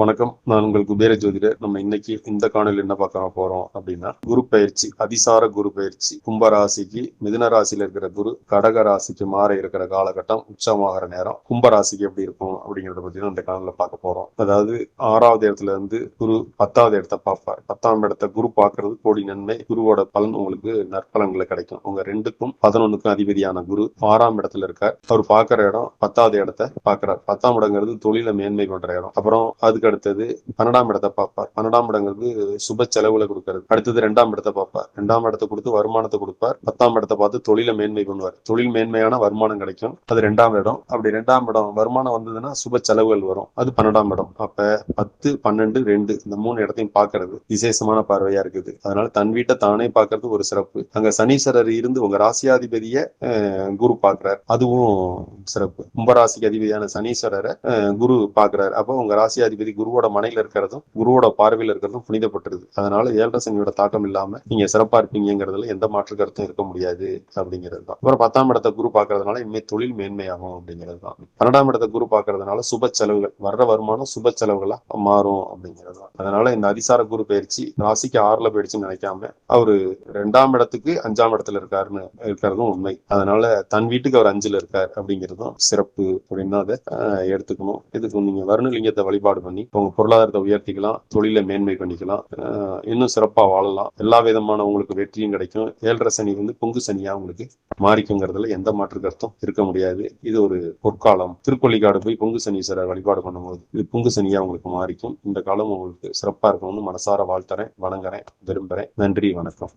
வணக்கம். நான் உங்கள் குபேர ஜோதிடர். நம்ம இன்னைக்கு இந்த காணொலியில் என்ன பார்க்க போறோம் அப்படின்னா, குரு பயிற்சி, அதிசார குரு பயிற்சி. கும்ப ராசிக்கு மிதுன ராசியில இருக்கிற குரு கடக ராசிக்கு மாற இருக்கிற காலகட்டம், உச்சமாகிற நேரம். கும்ப ராசிக்கு எப்படி இருக்கும் அப்படிங்கறத பத்தி தான் இந்த காணொலியில பார்க்க போறோம். அதாவது 6வது இடத்துல இருந்து குரு 10வது இடத்தை பார்ப்பார். 10ஆம் இடத்தை குரு பார்க்கறது கோடி நன்மை. குருவோட பலன் உங்களுக்கு நற்பலன்களை கிடைக்கும். உங்க 2க்கும் 11க்கும் அதிபதியான குரு 6ஆம் இடத்துல இருக்கார். அவர் பார்க்கிற இடம் 10வது இடத்தை பார்க்கிறார். 10ஆம் இடங்கிறது தொழில மேன்மை பண்ற இடம். அப்புறம் அதுக்கு அடுத்தது 12ஆம் இடத்தை பார்ப்பார். 12ஆம் இடங்கிறது சுப செலவுல கொடுக்கறது. அடுத்தது 2ஆம் இடத்தை பார்ப்பார். 2ஆம் இடத்தை கொடுத்து வருமானத்தை கொடுப்பார். 10ஆம் இடத்தை பார்த்து தொழில மேன்மை பண்ணுவார். தொழில் மேன்மையான வருமானம் கிடைக்கும். அது 2ஆம் இடம். அப்படி 2ஆம் இடம் வருமானம் வந்ததுன்னா சுப செலவுகள் வரும். அது 12ஆம் இடம். அப்ப 10, 12, 2 இந்த 3 இடத்தையும் பார்க்கறது விசேஷமான பார்வையா இருக்குது. அதனால தன் வீட்டை தானே பார்க்கறது ஒரு சிறப்பு. அங்க சனீஸ்வரர் இருந்து உங்க ராசியாதிபதிய குரு பார்க்கிறார். அதுவும் சிறப்பு. கும்பராசிக்கு அதிபதியான சனீஸ்வரரை குரு பார்க்கிறார். அப்போ உங்க ராசியாதிபதி குருவோட மனையில இருக்கிறதும் குருவோட பார்வையில இருக்கிறதும் புனிதப்பட்டிருது. அதனால 7ரை சனியோட தாக்கம் இல்லாம நீங்க சிறப்பா இருப்பீங்கிறதுல எந்த மாற்று கருத்தும் இருக்க முடியாது அப்படிங்கிறது தான். அப்புறம் 10ஆம் இடத்தை குரு பார்க்கறதுனால இனிமே தொழில் மேன்மையாகும் அப்படிங்கிறது தான். 12ஆம் இடத்தை குரு பார்க்கறதுனால சுப செலவுகள், வர்ற வருமானம் சுப செலவுகளா மாறும் அப்படிங்கிறது தான். அதனால இந்த அதிசார குரு பயிற்சி ராசிக்கு 6ல போயிடுச்சுன்னு நினைக்காம அவரு 2ஆம் இடத்துக்கு 5ஆம் இடத்துல இருக்காருன்னு இருக்கிறதும் உண்மை. அதனால தன் வீட்டுக்கு அவர் 5ல இருக்கார் அப்படிங்கிறதும் சிறப்பு அப்படின்னு அதை எடுத்துக்கணும். இதுக்கு நீங்க வருணலிங்கத்தை வழிபாடு பண்ணி உங்க பொருளாதாரத்தை உயர்த்திக்கலாம், தொழில மேன்மை பண்ணிக்கலாம், இன்னும் சிறப்பா வாழலாம். எல்லா விதமான உங்களுக்கு வெற்றியும் கிடைக்கும். 7ரை சனி பொங்கு சனியா உங்களுக்கு மாறிக்குங்கிறதுல எந்த மாற்று கருத்தும் இருக்க முடியாது. இது ஒரு பொற்காலம். திருக்கொள்ளிக்காடு போய் பொங்கு சனீஸ்வரர் வழிபாடு பண்ணும்போது இது பொங்கு சனியா உங்களுக்கு மாறிக்கும். இந்த காலம் உங்களுக்கு சிறப்பா இருக்கணும்னு மனசார வாழ்த்துறேன், வணங்குறேன், விரும்புறேன். நன்றி, வணக்கம்.